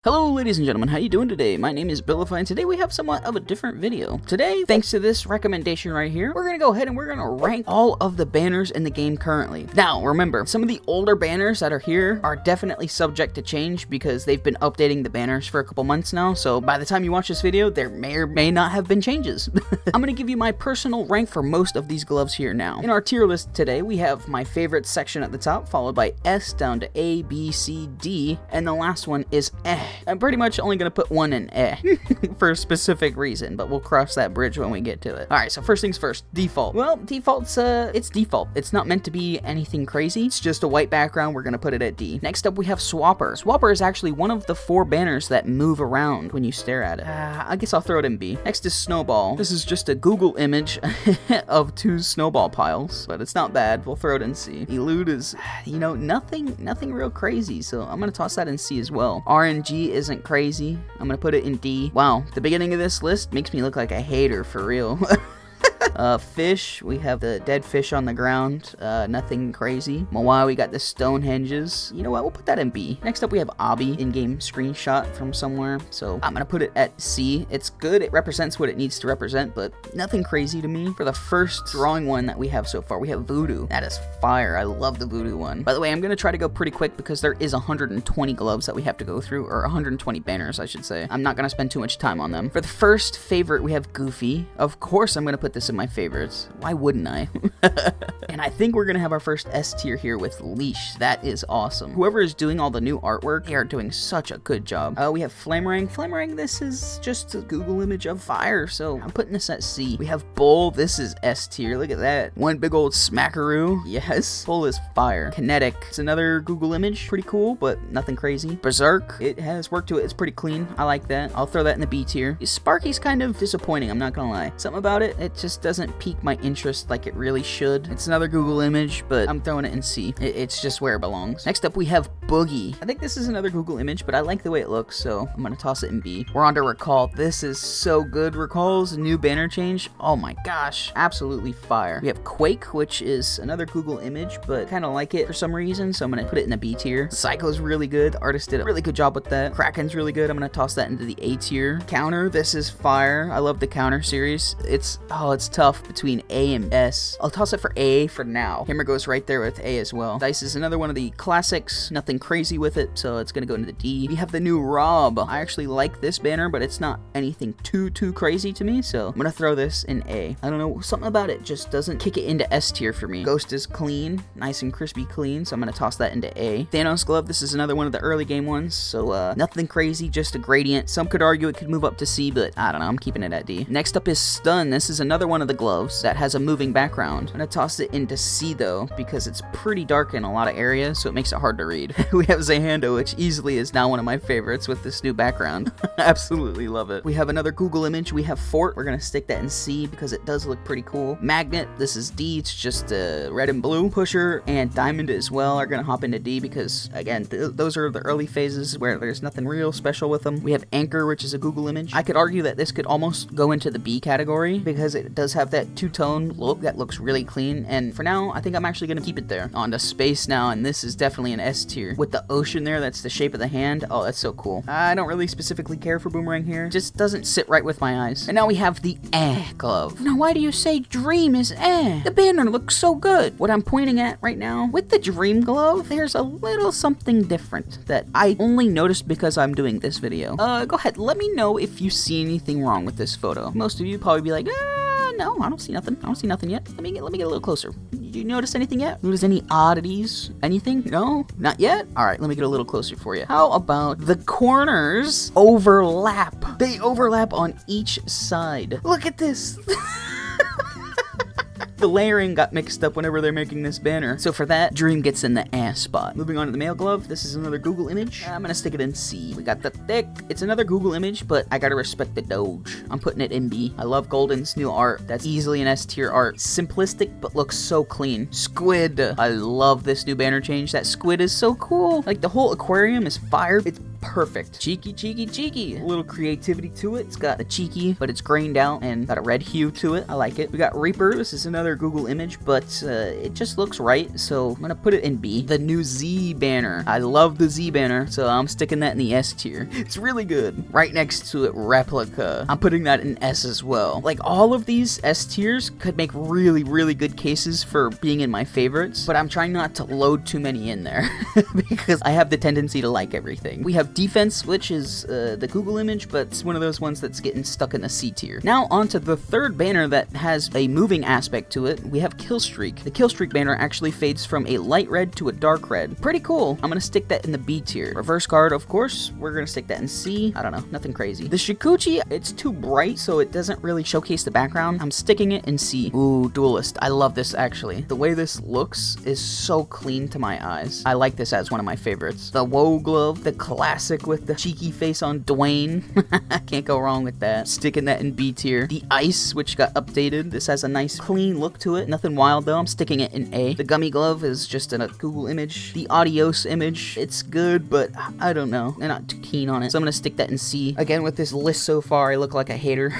Hello ladies and gentlemen, how you doing today? My name is Bilify and today we have somewhat of a different video. Today, thanks to this recommendation right here, we're gonna go ahead and we're gonna rank all of the banners in the game currently. Now, remember, some of the older banners that are here are definitely subject to change because they've been updating the banners for a couple months now, so by the time you watch this video, there may or may not have been changes. I'm gonna give you my personal rank for most of these gloves here now. In our tier list today, we have my favorite section at the top, followed by S down to A, B, C, D, and the last one is Ehhhh. I'm pretty much only gonna put one in Ehhhh for a specific reason, but we'll cross that bridge when we get to it. Alright, so first things first, default. Well, default's, it's default. It's not meant to be anything crazy. It's just a white background. We're gonna put it at D. Next up, we have Swapper. Swapper is actually one of the 4 banners that move around when you stare at it. I guess I'll throw it in B. Next is Snowball. This is just a Google image of 2 snowball piles, but it's not bad. We'll throw it in C. Elude is, you know, nothing real crazy, so I'm gonna toss that in C as well. RNG isn't crazy. I'm gonna put it in D. Wow, the beginning of this list makes me look like a hater for real. Fish, we have the dead fish on the ground, nothing crazy. Moai, we got the Stonehenges. You know what, we'll put that in B. Next up, we have Obby, in-game screenshot from somewhere, so I'm gonna put it at C. It's good, it represents what it needs to represent, but nothing crazy to me. For the first drawing one that we have so far, we have Voodoo. That is fire, I love the Voodoo one. By the way, I'm gonna try to go pretty quick because there is 120 gloves that we have to go through, or 120 banners, I should say. I'm not gonna spend too much time on them. For the first favorite, we have Goofy. Of course, I'm gonna put this in my favorites. Why wouldn't I? And I think we're gonna have our first S tier here with Leash. That is awesome. Whoever is doing all the new artwork, they are doing such a good job. We have Flamerang. Flamerang, this is just a Google image of fire, so I'm putting this at C. We have Bull. This is S tier. Look at that. One big old smackaroo. Yes. Bull is fire. Kinetic. It's another Google image. Pretty cool, but nothing crazy. Berserk. It has work to it. It's pretty clean. I like that. I'll throw that in the B tier. Sparky's kind of disappointing, I'm not gonna lie. Something about it, it just doesn't pique my interest like it really should. It's another Google image, but I'm throwing it in C. It's just where it belongs. Next up, we have Boogie. I think this is another Google image, but I like the way it looks, so I'm gonna toss it in B. We're on to Recall. This is so good. Recall's new banner change. Oh my gosh, absolutely fire. We have Quake, which is another Google image, but kind of like it for some reason, so I'm gonna put it in the B tier. Psycho's really good. The artist did a really good job with that. Kraken's really good. I'm gonna toss that into the A tier. Counter, this is fire. I love the Counter series. It's tough between A and S. I'll toss it for A for now. Hammer goes right there with A as well. Dice is another one of the classics. Nothing crazy with it, so it's gonna go into the D. We have the new Rob. I actually like this banner, but it's not anything too crazy to me, so I'm gonna throw this in A. I don't know, something about it just doesn't kick it into S tier for me. Ghost is clean, nice and crispy clean, so I'm gonna toss that into A. Thanos Glove, this is another one of the early game ones, so nothing crazy, just a gradient. Some could argue it could move up to C, but I don't know, I'm keeping it at D. Next up is Stun. This is another one of the gloves that has a moving background. I'm gonna toss it into C though, because it's pretty dark in a lot of areas, so it makes it hard to read. We have Zahando, which easily is now one of my favorites with this new background. Absolutely love it. We have another Google image. We have Fort. We're gonna stick that in C because it does look pretty cool. Magnet, this is D. It's just red and blue. Pusher and Diamond as well are gonna hop into D because, again, those are the early phases where there's nothing real special with them. We have Anchor, which is a Google image. I could argue that this could almost go into the B category because it does have that two-tone look that looks really clean, and for now I think I'm actually gonna keep it there. On to Space now, and this is definitely an S tier with the ocean there. That's the shape of the hand. Oh, that's so cool. I don't really specifically care for Boomerang here, just doesn't sit right with my eyes. And now we have the glove. Now why do you say Dream is the banner looks so good? What I'm pointing at right now with the Dream glove, there's a little something different that I only noticed because I'm doing this video. Go ahead, let me know if you see anything wrong with this photo. Most of you probably be like, no, I don't see nothing. I don't see nothing yet. Let me get a little closer. Did you notice anything yet? Notice any oddities? Anything? No? Not yet? All right, let me get a little closer for you. How about the corners overlap? They overlap on each side. Look at this. The layering got mixed up whenever they're making this banner. So for that, Dream gets in the ass spot. Moving on to the male glove, this is another Google image. I'm gonna stick it in C. We got the Thick. It's another Google image, but I gotta respect the Doge. I'm putting it in B. I love Golden's new art. That's easily an S tier art. Simplistic, but looks so clean. Squid. I love this new banner change. That squid is so cool. Like, the whole aquarium is fire. It's perfect. Cheeky, cheeky, cheeky. A little creativity to it. It's got a cheeky, but it's grained out and got a red hue to it. I like it. We got Reaper. This is another Google image, but it just looks right, so I'm gonna put it in B. The new Z banner. I love the Z banner, so I'm sticking that in the S tier. It's really good. Right next to it, replica. I'm putting that in S as well. Like, all of these S tiers could make really, really good cases for being in my favorites, but I'm trying not to load too many in there because I have the tendency to like everything. We have defense, which is the Google image, but it's one of those ones that's getting stuck in the C tier. Now onto the third banner that has a moving aspect to it. We have Killstreak. The Killstreak banner actually fades from a light red to a dark red. Pretty cool. I'm gonna stick that in the B tier. Reverse guard, of course, we're gonna stick that in C. I don't know, nothing crazy. The Shikuchi, it's too bright, so it doesn't really showcase the background. I'm sticking it in C. Ooh, Duelist. I love this, actually. The way this looks is so clean to my eyes. I like this as one of my favorites. The Woe glove, the classic with the cheeky face on Dwayne. Can't go wrong with that. Sticking that in B tier. The Ice, which got updated. This has a nice clean look to it. Nothing wild though. I'm sticking it in A. The Gummy glove is just a Google image. The Adios image, it's good, but I don't know. I'm not too keen on it, so I'm gonna stick that in C. Again, with this list so far, I look like a hater.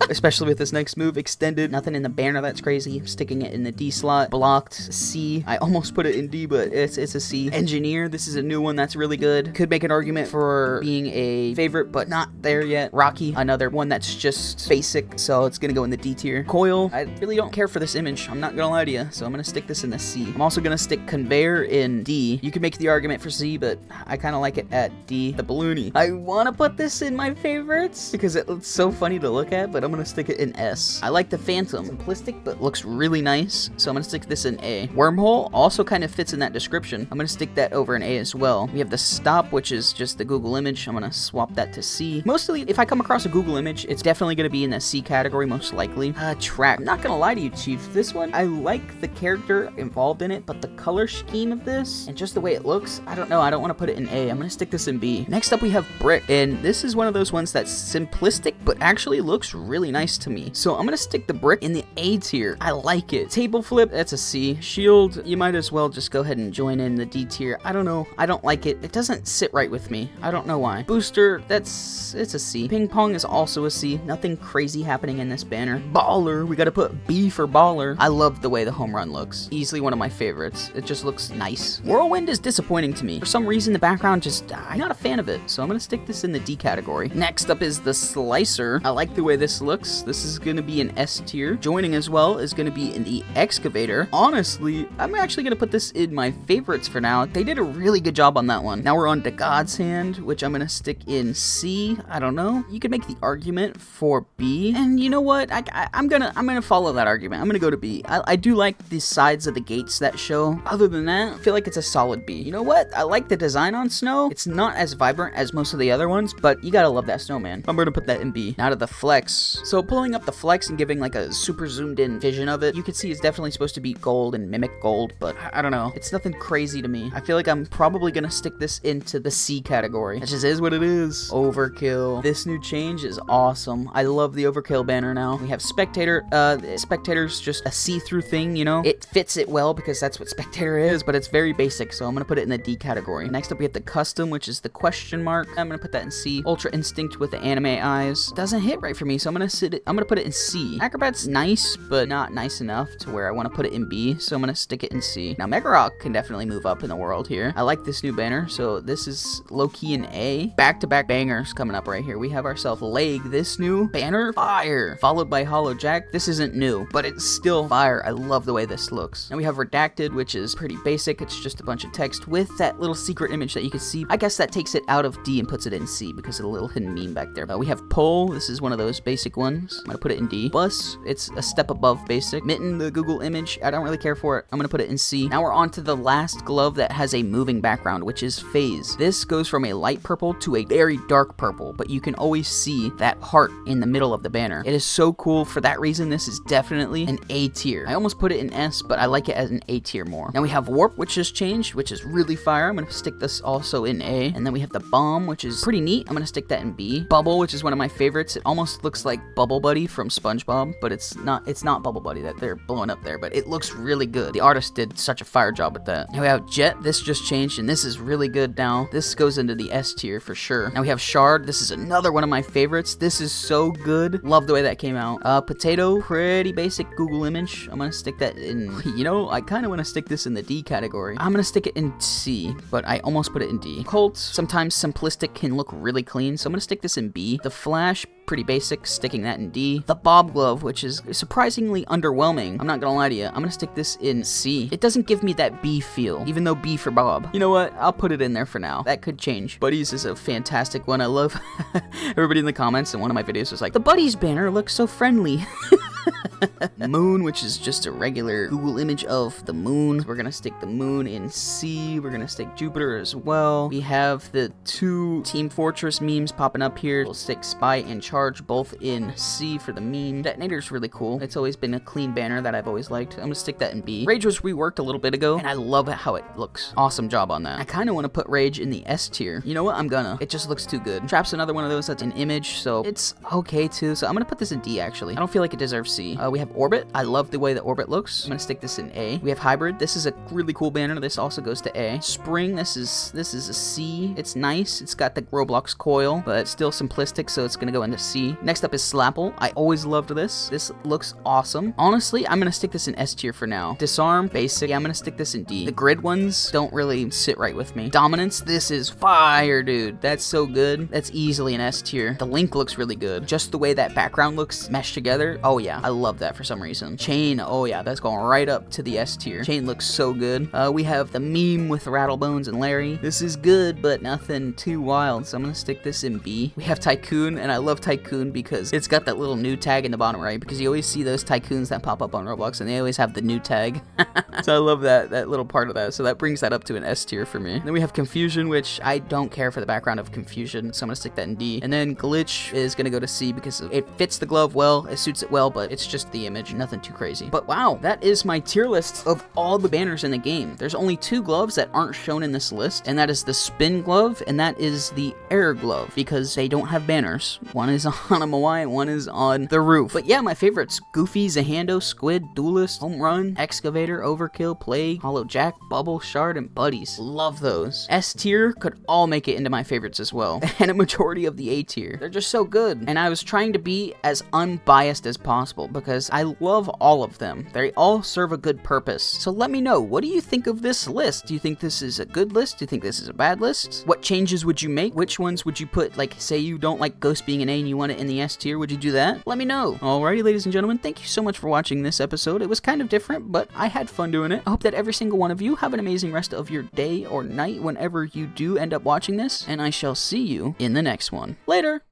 Especially with this next move, extended. Nothing in the banner that's crazy. I'm sticking it in the D slot. Blocked, C. I almost put it in D, but it's a C. Engineer, this is a new one that's really good. Could make an argument for being a favorite, but not there yet. Rocky, another one that's just basic, so it's gonna go in the D tier. Coil, I really don't care for this image. I'm not gonna lie to you, so I'm gonna stick this in the C. I'm also gonna stick Conveyor in D. You can make the argument for C, but I kind of like it at D. The Balloony. I want to put this in my favorites because it's so funny to look at, but I'm gonna stick it in S. I like the Phantom. Simplistic, but looks really nice, so I'm gonna stick this in A. Wormhole also kind of fits in that description. I'm gonna stick that over in A as well. We have the Stop, which is just the Google image. I'm gonna swap that to C. Mostly, if I come across a Google image, it's definitely gonna be in the C category, most likely. Track. I'm not gonna lie to you, Chief. This one, I like the character involved in it, but the color scheme of this, and just the way it looks, I don't know. I don't want to put it in A. I'm gonna stick this in B. Next up, we have Brick, and this is one of those ones that's simplistic, but actually looks really nice to me. So I'm gonna stick the Brick in the A tier. I like it. Table Flip, that's a C. Shield, you might as well just go ahead and join in the D tier. I don't know. I don't like it. It doesn't sit right with me. I don't know why. Booster, it's a C. Ping Pong is also a C. Nothing crazy happening in this banner. Baller, we gotta put B for Baller. I love the way the home run looks. Easily one of my favorites. It just looks nice. Whirlwind is disappointing to me. For some reason, the background just, I'm not a fan of it, so I'm gonna stick this in the D category. Next up is the Slicer. I like the way this looks. This is gonna be an S tier. Joining as well is gonna be in the Excavator. Honestly, I'm actually gonna put this in my favorites for now. They did a really good job on that one. Now we're on to God's Hand, which I'm gonna stick in C. I don't know. You could make the argument for B, and you know what? I'm gonna follow that argument. I'm gonna go to B. I do like the sides of the gates that show. Other than that, I feel like it's a solid B. You know what? I like the design on Snow. It's not as vibrant as most of the other ones, but you gotta love that snowman. I'm gonna put that in B. Now to the Flex. So pulling up the Flex and giving like a super zoomed in vision of it, you can see it's definitely supposed to be gold and mimic gold, but I don't know. It's nothing crazy to me. I feel like I'm probably gonna stick this into the C category. It just is what it is. Overkill. This new change is awesome. I love the Overkill banner now. We have Spectator. Spectator's just a see-through thing, you know? It fits it well because that's what Spectator is, but it's very basic, so I'm gonna put it in the D category. Next up, we have the Custom, which is the question mark. I'm gonna put that in C. Ultra Instinct with the anime eyes. Doesn't hit right for me, so I'm gonna put it in C. Acrobat's nice, but not nice enough to where I want to put it in B, so I'm gonna stick it in C. Now, Mega Rock can definitely move up in the world here. I like this new banner, so this is low-key in A. Back-to-back bangers coming up right here. We have ourselves Leg, this new banner, fire, followed by Hollow Jack. This isn't new, but it's still fire. I love the way this looks. Now we have Redacted, which is pretty basic. It's just a bunch of text with that little secret image that you can see. I guess that takes it out of D and puts it in C because of the little hidden meme back there. We have Pole. This is one of those basic ones. I'm gonna put it in D. Bus, it's a step above basic. Mitten, the Google image, I don't really care for it. I'm gonna put it in C. Now we're on to the last glove that has a moving background, which is Phase. This goes from a light purple to a very dark purple, but you can always see that heart in the middle of the banner. It is so cool. For that reason, this is definitely an A tier. I almost put it in S, but I like it as an A tier more. Now we have Warp, which has changed, which is really fire. I'm gonna stick this also in A. And then we have the Bomb, which is pretty neat. I'm gonna stick that in B. Bubble, which is one of my favorites. It almost looks like Bubble Buddy from SpongeBob, but it's not Bubble Buddy that they're blowing up there, but it looks really good. The artist did such a fire job with that. Now we have Jet. This just changed, and this is really good now. This goes into the S tier for sure. Now we have Shard. This is another one of my favorites. This is so good. Love the way that came out. Potato, pretty basic Google image. I'm gonna stick that in, you know, I kind of want to stick this in the D category. I'm gonna stick it in C, but I almost put it in D. Colt, sometimes simplistic can look really clean, so I'm gonna stick this in B. The Flash, pretty basic, sticking that in D. The Bob Glove, which is surprisingly underwhelming, I'm not gonna lie to you, I'm gonna stick this in C. It doesn't give me that B feel, even though B for Bob. You know what, I'll put it in there for now. That could change. Buddies is a fantastic one. I love everybody in the comments in one of my videos was like, the Buddies banner looks so friendly. Moon, which is just a regular Google image of the moon. We're gonna stick the moon in C. We're gonna stick Jupiter as well. We have the two Team Fortress memes popping up here. We'll stick Spy and Charge both in C for the meme. Detonator's really cool. It's always been a clean banner that I've always liked. I'm gonna stick that in B. Rage was reworked a little bit ago, and I love how it looks. Awesome job on that. I kind of want to put Rage in the S tier. You know what? I'm gonna. It just looks too good. Trap's another one of those that's an image, so it's okay too. So I'm gonna put this in D actually. I don't feel like it deserves C. We have Orbit. I love the way that Orbit looks. I'm gonna stick this in A. We have Hybrid. This is a really cool banner. This also goes to A. Spring. This is a C. It's nice. It's got the Roblox coil, but still simplistic, so it's gonna go into C. Next up is Slapple. I always loved this. This looks awesome. Honestly, I'm gonna stick this in S tier for now. Disarm, basic. Yeah, I'm gonna stick this in D. The grid ones don't really sit right with me. Dominance. This is fire, dude. That's so good. That's easily an S tier. The Link looks really good. Just the way that background looks meshed together. Oh yeah, I love that for some reason. Chain, oh yeah, that's going right up to the S tier. Chain looks so good. We have the meme with Rattlebones and Larry. This is good, but nothing too wild, so I'm gonna stick this in B. We have Tycoon, and I love Tycoon because it's got that little new tag in the bottom right, because you always see those tycoons that pop up on Roblox, and they always have the new tag. So I love that little part of that, so that brings that up to an S tier for me. Then we have Confusion, which I don't care for the background of Confusion, so I'm gonna stick that in D. And then Glitch is gonna go to C because it fits the glove well, it suits it well, but it's just the image, nothing too crazy. But wow, that is my tier list of all the banners in the game. There's only two gloves that aren't shown in this list, and that is the Spin Glove, and that is the Air Glove, because they don't have banners. One is on a Moai, and one is on the roof. But yeah, my favorites: Goofy, Zahando, Squid, Duelist, Home Run, Excavator, Overkill, Plague, Hollow Jack, Bubble, Shard, and Buddies. Love those. S tier could all make it into my favorites as well, and a majority of the A tier. They're just so good, and I was trying to be as unbiased as possible because I love all of them. They all serve a good purpose. So let me know, what do you think of this list? Do you think this is a good list? Do you think this is a bad list? What changes would you make? Which ones would you put, like, say you don't like Ghost being an A and you want it in the S tier, would you do that? Let me know. Alrighty, ladies and gentlemen, thank you so much for watching this episode. It was kind of different, but I had fun doing it. I hope that every single one of you have an amazing rest of your day or night whenever you do end up watching this, and I shall see you in the next one. Later!